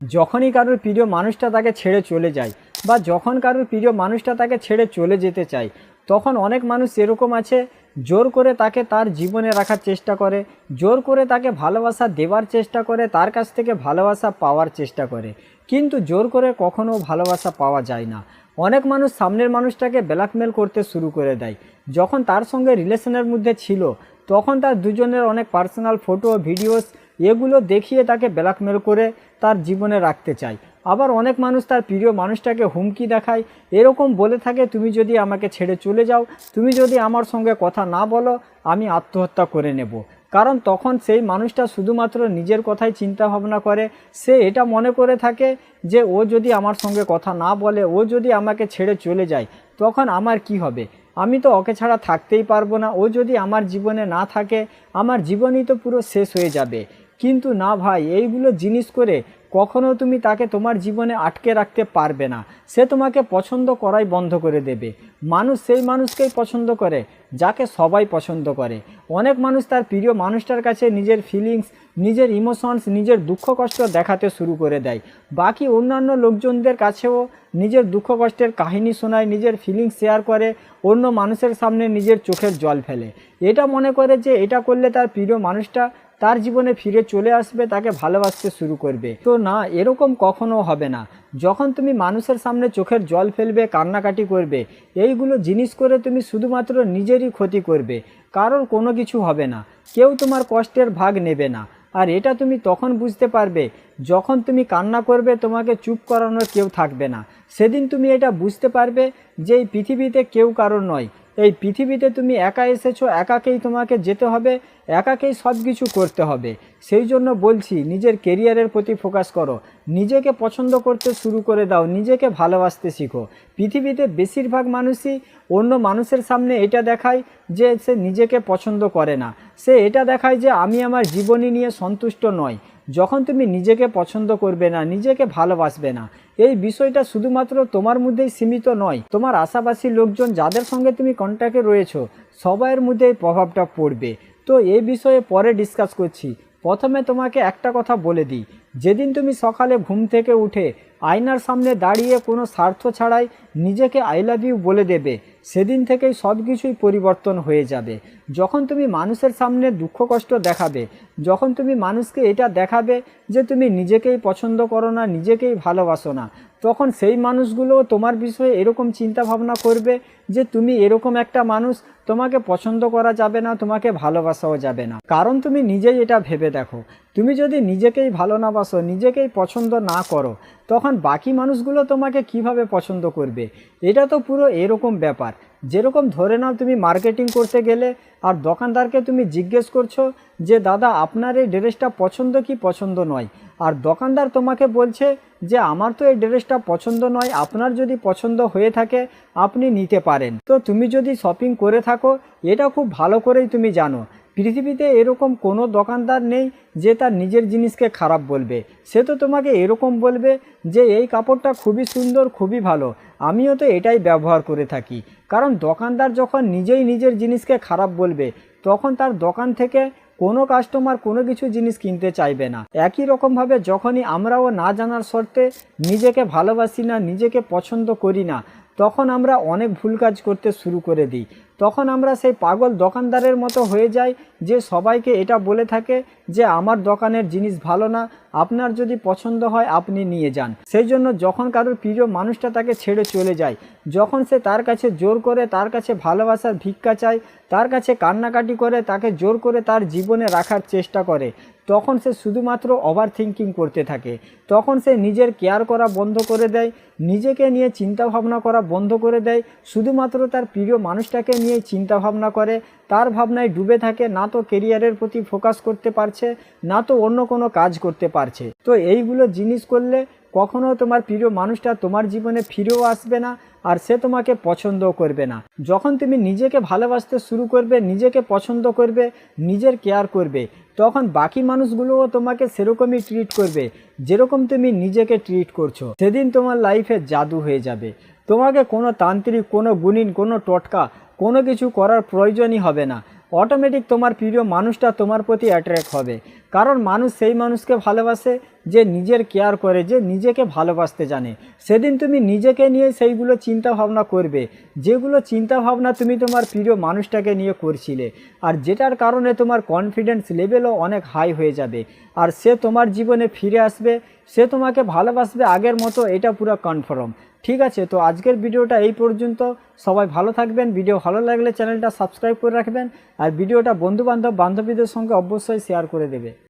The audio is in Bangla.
যখনই কারোর প্রিয় মানুষটা তাকে ছেড়ে চলে যায় বা যখন কারোর প্রিয় মানুষটা তাকে ছেড়ে চলে যেতে চায়, তখন অনেক মানুষ এরকম আছে জোর করে তাকে তার জীবনে রাখার চেষ্টা করে, জোর করে তাকে ভালোবাসা দেওয়ার চেষ্টা করে, তার কাছ থেকে ভালোবাসা পাওয়ার চেষ্টা করে, কিন্তু জোর করে কখনো ভালোবাসা পাওয়া যায় না। অনেক মানুষ সামনের মানুষটাকে ব্ল্যাকমেল করতে শুরু করে দেয়। যখন তার সঙ্গে রিলেশনের মধ্যে ছিল তখন তার দুজনের অনেক পার্সোনাল ফটো ভিডিওস এগুলো দেখিয়ে তাকে ব্ল্যাকমেল করে তার জীবনে রাখতে চায়। আবার অনেক মানুষ তার প্রিয় মানুষটাকে হুমকি দেখায়, এরকম বলে থাকে তুমি যদি আমাকে ছেড়ে চলে যাও, তুমি যদি আমার সঙ্গে কথা না বলো, আমি আত্মহত্যা করে নেব। কারণ তখন সেই মানুষটা শুধুমাত্র নিজের কথাই চিন্তা ভাবনা করে। সে এটা মনে করে থাকে যে ও যদি আমার সঙ্গে কথা না বলে, ও যদি আমাকে ছেড়ে চলে যায়, তখন আমার কি হবে? আমি তো ওকে ছাড়া থাকতেই পারবো না। ও যদি আমার জীবনে না থাকে, আমার জীবনই তো পুরো শেষ হয়ে যাবে। কিন্তু না ভাই, এইগুলো জিনিস করে কখনো তুমি তাকে তোমার জীবনে আটকে রাখতে পারবে না। সে তোমাকে পছন্দ করাই বন্ধ করে দেবে। মানুষ সেই মানুষকেই পছন্দ করে যাকে সবাই পছন্দ করে। অনেক মানুষ তার প্রিয় মানুষটার কাছে নিজের ফিলিংস, নিজের ইমোশনস, নিজের দুঃখ কষ্ট দেখাতে শুরু করে দেয়। বাকি অন্যান্য লোকজনদের কাছেও নিজের দুঃখ কষ্টের কাহিনী শোনায়, নিজের ফিলিংস শেয়ার করে, অন্য মানুষের সামনে নিজের চোখের জল ফেলে। এটা মনে করে যে এটা করলে তার প্রিয় মানুষটা তার জীবনে ফিরে চলে আসবে, তাকে ভালোবাসতে শুরু করবে। তো না, এরকম কখনো হবে না। যখন তুমি মানুষের সামনে চোখের জল ফেলবে, কান্নাকাটি করবে, এইগুলো জিনিস করে তুমি শুধুমাত্র নিজেরই ক্ষতি করবে। কারোর কোনো কিছু হবে না, কেউ তোমার কষ্টের ভাগ নেবে না। আর এটা তুমি তখন বুঝতে পারবে যখন তুমি কান্না করবে, তোমাকে চুপ করানোর কেউ থাকবে না। সেদিন তুমি এটা বুঝতে পারবে যে এই পৃথিবীতে কেউ কারোর নয়। এই পৃথিবীতে তুমি একা এসেছো, একাকেই তোমাকে যেতে হবে, একাকেই সব কিছু করতে হবে। সেই জন্য বলছি, নিজের কেরিয়ারের প্রতি ফোকাস করো, নিজেকে পছন্দ করতে শুরু করে দাও, নিজেকে ভালোবাসতে শিখো। পৃথিবীতে বেশিরভাগ মানুষই অন্য মানুষের সামনে এটা দেখায় যে সে নিজেকে পছন্দ করে না। সে এটা দেখায় যে আমি আমার জীবনী নিয়ে সন্তুষ্ট নই। যখন তুমি নিজেকে পছন্দ করবে না, নিজেকে ভালোবাসবে না, এই বিষয়টা শুধুমাত্র তোমার মধ্যেই সীমিত নয়, তোমার আশাপাশি লোকজন যাদের সঙ্গে তুমি কন্ট্যাক্টে রয়েছো সবাইয়ের মধ্যে এই প্রভাবটা পড়বে। তো এই বিষয়ে পরে ডিসকাস করছি। প্রথমে তোমাকে একটা কথা বলে দিই, যেদিন তুমি সকালে ঘুম থেকে উঠে আয়নার সামনে দাঁড়িয়ে কোনো স্বার্থ ছাড়াই নিজেকে আই লাভ ইউ বলে দেবে, সেদিন থেকেই সব কিছুই পরিবর্তন হয়ে যাবে। যখন তুমি মানুষের সামনে দুঃখ কষ্ট দেখাবে, যখন তুমি মানুষকে এটা দেখাবে যে তুমি নিজেকেই পছন্দ করো না, নিজেকেই ভালোবাসো না, তখন সেই মানুষগুলো তোমার বিষয়ে এরকম চিন্তা ভাবনা করবে যে তুমি এরকম একটা মানুষ, তোমাকে পছন্দ করা যাবে না, তোমাকে ভালোবাসাও যাবে না। কারণ তুমি নিজেই এটা ভেবে দেখো, তুমি যদি নিজেকেই ভালো না বাসো, নিজেকেই পছন্দ না করো, তখন বাকি মানুষগুলো তোমাকে কিভাবে পছন্দ করবে? এটা তো পুরো এরকম ব্যাপার, যেরকম ধরে নাও তুমি মার্কেটিং করতে গেলে আর দোকানদারকে তুমি জিজ্ঞেস করছো যে দাদা আপনার এই ড্রেসটা পছন্দ কি পছন্দ নয়, আর দোকানদার তোমাকে বলছে যে আমার তো এই ড্রেসটা পছন্দ নয়, আপনার যদি পছন্দ হয়ে থাকে আপনি নিতে পারেন। তো তুমি যদি শপিং করে থাকো, এটা খুব ভালো করেই তুমি জানো পৃথিবীতে এরকম কোনো দোকানদার নেই যে তার নিজের জিনিসকে খারাপ বলবে। সে তো তোমাকে এরকম বলবে যে এই কাপড়টা খুবই সুন্দর, খুবই ভালো, আমিও তো এটাই ব্যবহার করে থাকি। কারণ দোকানদার যখন নিজেই নিজের জিনিসকে খারাপ বলবে, তখন তার দোকান থেকে কোনো কাস্টমার কোনো কিছু জিনিস কিনতে চাইবে না। একই রকমভাবে যখনই আমরাও না জানার শর্তে নিজেকে ভালোবাসি না, নিজেকে পছন্দ করি না, তখন আমরা অনেক ভুল কাজ করতে শুরু করে দিই। তখন আমরা সেই পাগল দোকানদারের মতো হয়ে যাই যে সবাইকে এটা বলে থাকে যে আমার দোকানের জিনিস ভালো না, আপনার যদি পছন্দ হয় আপনি নিয়ে যান। সেই জন্য যখন কারোর প্রিয় মানুষটা তাকে ছেড়ে চলে যায়, যখন সে তার কাছে জোর করে তার কাছে ভালোবাসার ভিক্ষা চায়, তার কাছে কান্নাকাটি করে, তাকে জোর করে তার জীবনে রাখার চেষ্টা করে, তখন সে শুধুমাত্র ওভার থিঙ্কিং করতে থাকে। তখন সে নিজের কেয়ার করা বন্ধ করে দেয়, নিজেকে নিয়ে চিন্তা ভাবনা করা বন্ধ করে দেয়, শুধুমাত্র তার প্রিয় মানুষটাকে নিয়ে চিন্তা ভাবনা করে, তার ভাবনায় ডুবে থাকে। না তো কেরিয়ারের প্রতি ফোকাস করতে পারছে, না তো অন্য কোনো কাজ করতে পারছে। তো এইগুলো জিনিস করলে কখনো তোমার প্রিয় মানুষটা তোমার জীবনে ফিরেও আসবে না, আর সে তোমাকে পছন্দও করবে না। যখন তুমি নিজেকে ভালোবাসতে শুরু করবে, নিজেকে পছন্দ করবে, নিজের কেয়ার করবে, তখন বাকি মানুষগুলোও তোমাকে সেরকমই ট্রিট করবে যেরকম তুমি নিজেকে ট্রিট করছো। সেদিন তোমার লাইফে জাদু হয়ে যাবে। তোমাকে কোনো তান্ত্রিক, কোনো গুণিন, কোনো টোটকা, কোনো কিছু করার প্রয়োজনই হবে না। অটোমেটিক তোমার প্রিয় মানুষটা তোমার প্রতি অ্যাট্রাক্ট হবে। কারণ মানুষ সেই মানুষকে ভালোবাসে যে নিজের কেয়ার করে, যে নিজেকে ভালোবাসতে জানে। সেদিন তুমি নিজেকে নিয়ে সেইগুলো চিন্তা ভাবনা করবে, যেগুলো চিন্তা ভাবনা তুমি তোমার প্রিয় মানুষটাকে নিয়ে করছিলে, আর যেটার কারণে তোমার কনফিডেন্স লেভেলও অনেক হাই হয়ে যাবে। আর সে তোমার জীবনে ফিরে আসবে, সে তোমাকে ভালোবাসবে আগের মতো, এটা পুরো কনফার্ম। ঠিক আছে, তো আজকের ভিডিওটা এই পর্যন্ত। সবাই ভালো থাকবেন। ভিডিও ভালো লাগলে চ্যানেলটা সাবস্ক্রাইব করে রাখবেন, আর ভিডিওটা বন্ধুবান্ধব বান্ধবীদের সঙ্গে অবশ্যই শেয়ার করে দেবে।